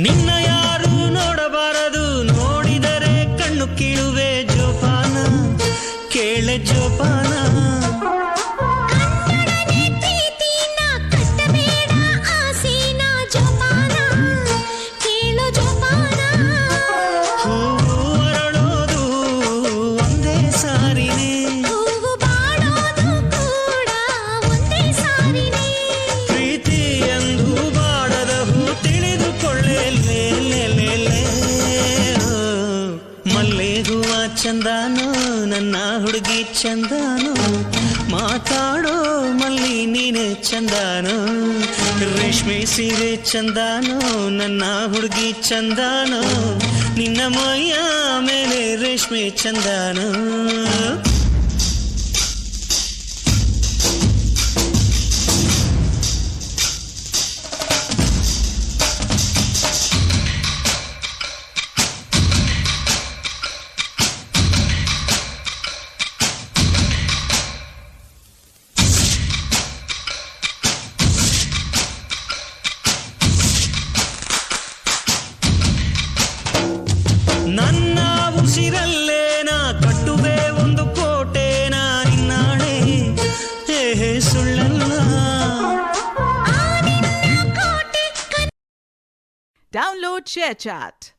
ನಿನ್ನ ಯಾರು ನೋಡಬಾರದು, ನೋಡಿದರೆ ಕಣ್ಣು ಕೀಳುವೆ ಜೋಪಾನ, ಕೇಳೆ ಜೋಪಾನ. ಚಂದಾನೋ ನನ್ನ ಹುಡುಗಿ ಚಂದಾನೋ, ಮಾತಾಡೋ ಮಲ್ಲಿ ನೀನೆ ಚಂದಾನೋ, ರೇಷ್ಮೆ ಸೀರೆ ಚಂದಾನೋ ನನ್ನ ಹುಡುಗಿ ಚಂದಾನೋ, ನಿನ್ನ ಮೈಯ ಮೇಲೆ ರೇಷ್ಮೆ ಚಂದಾನೋ. ನನ್ನ ಉಸಿರಲ್ಲೇನ ಕಟ್ಟುವೆ ಒಂದು ಕೋಟೆನ, ನಿನ್ನಾಣೆ ಸುಳ್ಳಲ್ಲ. Download ShareChat.